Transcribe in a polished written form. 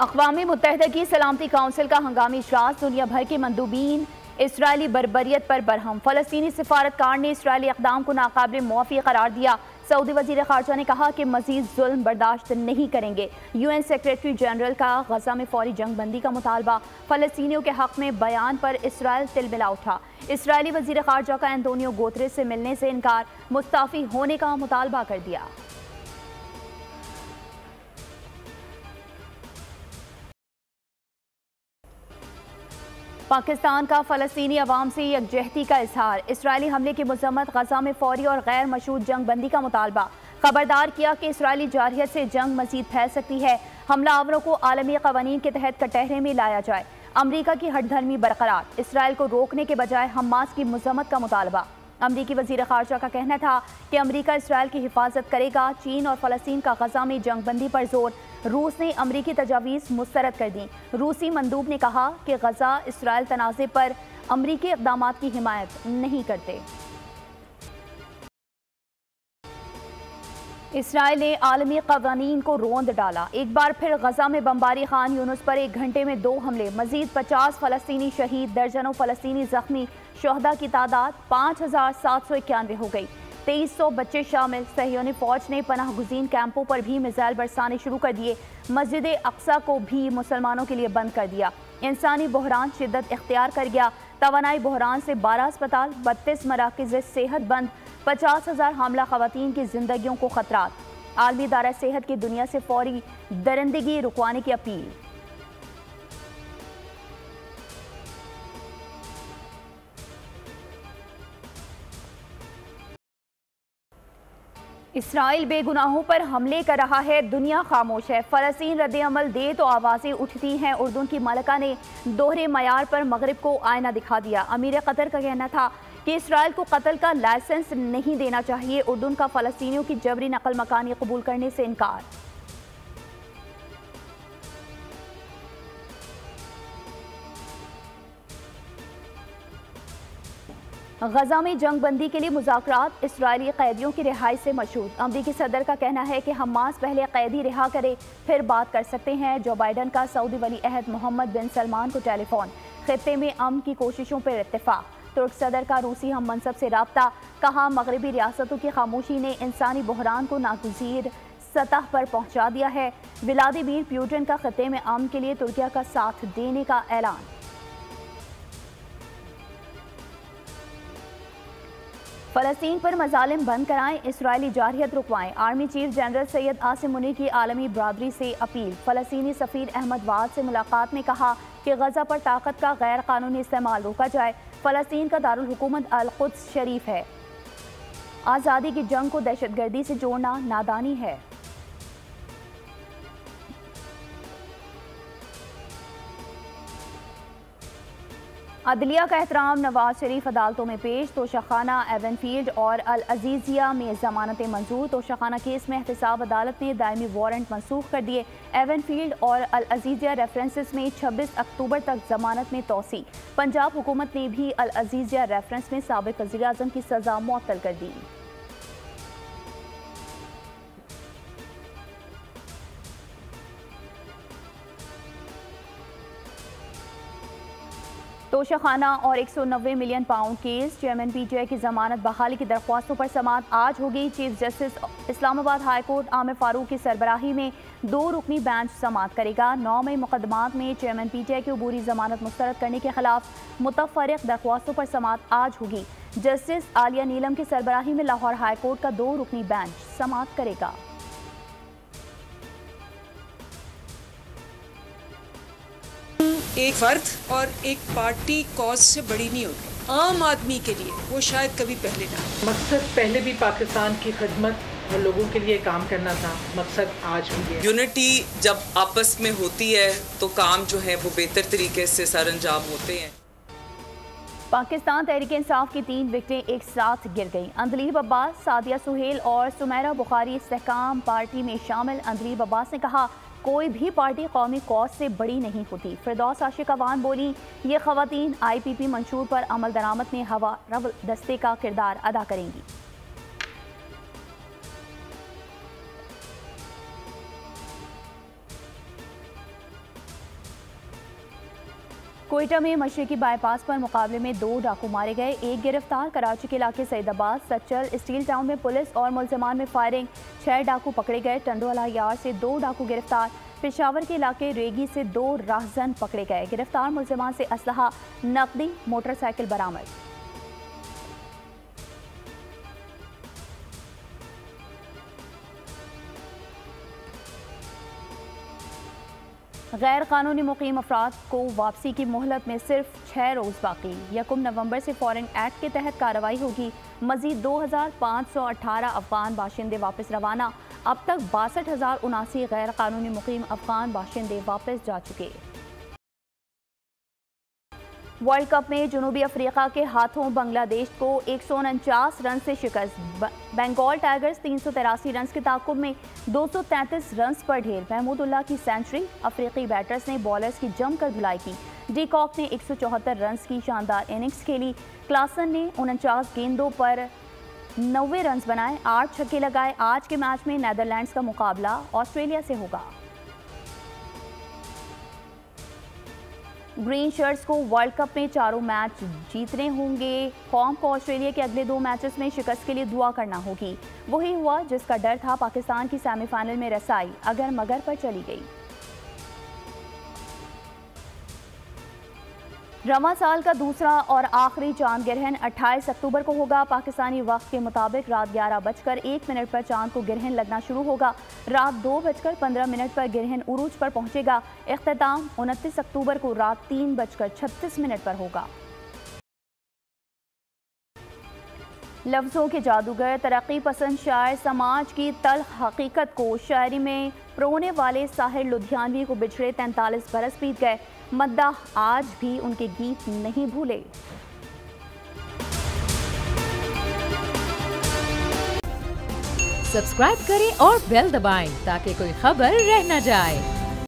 अक़वाम मुत्तहिदा की सलामती काउंसिल का हंगामी इजलास, दुनिया भर के मंदूबीन इसराइली बर्बरियत पर बरहम। फ़लस्तीनी सिफारतकार ने इसराइली इक़दाम को नाकाबिल मुआफ़ी करार दिया। सऊदी वज़ीर ख़ारजा ने कहा कि मज़ीद जुल्म बर्दाश्त नहीं करेंगे। UN सेक्रेटरी जनरल का गज़ा में फ़ौरी जंग बंदी का मुतालबा। फ़लस्तीनियों के हक़ में बयान पर इसराइल तिलमिला उठा। इसराइली वज़ीर ख़ारजा का एंटोनियो गुतेरेस से मिलने से इनकार, मुस्ताफ़ी होने का मुतालबा कर दिया। पाकिस्तान का फ़लस्तीनी अवाम से यकजहती का इजहार। इसराइली हमले की मज़म्मत, गज़ा में फ़ौरी और गैर मशरूत जंग बंदी का मुतालबा। खबरदार किया कि इसराइली जारहियत से जंग मज़ीद फैल सकती है। हमलावरों को आलमी क़वानीन के तहत कटहरे में लाया जाए। अमरीका की हठधर्मी बरकरार। इसराइल को रोकने के बजाय हमास की मज़म्मत का मुतालबा। अमरीकी वज़ीर ख़ारजा का कहना था कि अमरीका इसराइल की हिफाजत करेगा। चीन और फ़लस्तीन का गज़ा में जंग बंदी पर जोर। रूस ने अमरीकी तजावीज़ मुस्तरद कर दी। रूसी मंदूब ने कहा कि गज़ा इसराइल तनाज़े पर अमरीकी इक़दामात की हिमायत नहीं करते। इसराइल ने आलमी क़वानीन को रोंद डाला। एक बार फिर गज़ा में बमबारी। खान यूनुस पर 1 घंटे में 2 हमले। मज़ीद 50 फ़लस्तीनी शहीद, दर्जनों फ़लस्तीनी ज़ख्मी। शहदा की तादाद 5791 हो गई। 2300 बच्चे शामिल। सहयोनी फ़ौज ने पनाह गुज़ीन कैंपों पर भी मिसाइल बरसाने शुरू कर दिए। मस्जिद अक्सा को भी मुसलमानों के लिए बंद कर दिया। इंसानी बहरान शिद्दत इख्तियार कर गया। तवानाई बहरान से 12 अस्पताल, 32 मराकज़ सेहत बंद। 50,000 हामला ख़वातीन की जिंदगियों को खतरात। आलमी इदारा सेहत की दुनिया से फौरी दरिंदगी रुकवाने की अपील। इसराइल बेगुनाहों पर हमले कर रहा है, दुनिया खामोश है। फ़लस्तीन रद्द-ए-अमल दे तो आवाज़ें उठती हैं। उर्दून की मलका ने दोहरे मयार पर मगरिब को आईना दिखा दिया। अमीर कतर का कहना था कि इसराइल को कत्ल का लाइसेंस नहीं देना चाहिए। उर्दून का फ़लस्तीनियों की जबरी नकल मकानी कबूल करने से इनकार। गज़ा में जंग बंदी के लिए मुज़ाकरात, इसराइली कैदियों की रिहाई से मशहूद। अमरीकी सदर का कहना है कि हमास पहले कैदी रिहा करे फिर बात कर सकते हैं। जो बाइडन का सऊदी वली अहद मोहम्मद बिन सलमान को टेलीफोन। खित्ते में अमन की कोशिशों पर इत्तेफाक। तुर्क सदर का रूसी हम मनसब से राब्ता। कहा मगरबी रियासतों की खामोशी ने इंसानी बहरान को नागुज़ीर सतह पर पहुँचा दिया है। व्लादिमीर पुतिन का खित्ते में अमन के लिए तुर्किया का साथ देने का ऐलान। फ़लस्तीन पर मज़ालिम बंद कराएं, इसराइली जारहियत रुकवाएं। Army chief general Syed Asim Munir की आलमी बरादरी से अपील। फ़लस्तीनी सफ़ीर अहमद वाद से मुलाकात में कहा कि गज़ा पर ताकत का गैर कानूनी इस्तेमाल रोका जाए। फ़लस्तीन का दारुल हुकूमत अल-कुद्स शरीफ है। आज़ादी की जंग को दहशतगर्दी से जोड़ना नादानी है। अदलिया का एहतराम, नवाज शरीफ अदालतों में पेश। तोशाखाना, एवनफील्ड और अल अजीजिया में जमानतें मंजूर। तोशाखाना केस में एहतसाब अदालत ने दायमी वारंट मनसूख कर दिए। एवनफील्ड और अल अजीजिया रेफरेंसेस में 26 अक्टूबर तक जमानत में तोसी। पंजाब हुकूमत ने भी अल अजीजिया रेफरेंस में साबिक वज़ीर आज़म की सज़ा मुअत्तल कर दी। तोशाखाना और 190 million pound case. Chairman PTI की जमानत बहाली की दरख्वास्तों पर समाअत आज होगी। Chief justice Islamabad high court Aamir Farooq की सरबराही में 2 रुकनी बेंच समाअत करेगा। 9 मई मुकदमात में चेयरमैन PTI की अबूरी जमानत मुस्तरद करने के खिलाफ मुतफर्रिक दरख्वास्तों पर समाअत आज होगी। जस्टिस आलिया नीलम की सरबराही में लाहौर हाई कोर्ट का 2 रुकनी बेंच समाअत करेगा। एक फर्द और एक पार्टी कॉज से बड़ी नहीं होती। आम आदमी के लिए वो शायद कभी पहले ना। मकसद पहले भी पाकिस्तान की खिदमत और लोगों के लिए काम करना था, मकसद आज भी है। यूनिटी जब आपस में होती है तो काम जो है वो बेहतर तरीके से सरअंजाम होते हैं। पाकिस्तान तहरीक इंसाफ की 3 विकेटें एक साथ गिर गईं। अंदलीब अब्बास, सादिया सुहेल और सुमेरा बुखारी इस्तेहकाम पार्टी में शामिल। अंदलीब अब्बास ने कहा कोई भी पार्टी कौमी कौज से बड़ी नहीं होती। फिरदौस आशिक अवान बोली ये खवातीन IPP मंशूर पर अमल दरामद में हवा रव दस्ते का किरदार अदा करेंगी। कोयटा में मशरकी बाईपास पर मुकाबले में 2 डाकू मारे गए, 1 गिरफ्तार। कराची के इलाके सईदाबाद सच्चर स्टील टाउन में पुलिस और मुलजमान में फायरिंग, 6 डाकू पकड़े गए। टंडोवाला यार्ड से 2 डाकू गिरफ्तार। पेशावर के इलाके रेगी से 2 राहजन पकड़े गए, गिरफ्तार मुलजमान से असलहा, नकदी, मोटरसाइकिल बरामद। गैर कानूनी मुकीम अफराद को वापसी की मोहलत में सिर्फ 6 रोज़ बाकी। 1 नवंबर से फॉरेन एक्ट के तहत कार्रवाई होगी। मजीद 2518 अफगान बाशिंदे वापस रवाना। अब तक 62,079 गैर कानूनी मुकीम अफगान बाशिंदे वापस जा चुके। वर्ल्ड कप में जनूबी अफ्रीका के हाथों बांग्लादेश को 149 रन से शिकस्त। बंगाल टाइगर्स 383 रन के ताकुब में 233 रन पर ढेर। महमूदुल्लाह की सेंचुरी। अफ्रीकी बैटर्स ने बॉलर्स की जमकर धुलाई की। डी कॉक ने 174 रन की शानदार इनिंग्स खेली। क्लासन ने 49 गेंदों पर 90 रन बनाए, 8 छक्के लगाए। आज के मैच में नीदरलैंड्स का मुकाबला ऑस्ट्रेलिया से होगा। ग्रीन शर्ट्स को वर्ल्ड कप में 4 मैच जीतने होंगे। कौम को ऑस्ट्रेलिया के अगले 2 मैचेस में शिकस्त के लिए दुआ करना होगी। वही हुआ जिसका डर था। पाकिस्तान की सेमीफाइनल में रसाई अगर मगर पर चली गई। रवां साल का दूसरा और आखिरी चांद ग्रहण 28 अक्टूबर को होगा। पाकिस्तानी वक्त के मुताबिक रात 11:01 पर चांद को ग्रहण लगना शुरू होगा। रात 2:15 पर ग्रहण उरूज पर पहुंचेगा। इख्तिताम 29 अक्टूबर को रात 3:36 पर होगा। लफ्ज़ों के जादूगर, तरक्की पसंद शायर, समाज की तल्ख हकीकत को शायरी में परोने वाले साहिर लुधियानवी को बिछड़े 43 बरस बीत गए। मद्दाह आज भी उनके गीत नहीं भूले। सब्सक्राइब करें और बेल दबाएं ताकि कोई खबर रह न जाए।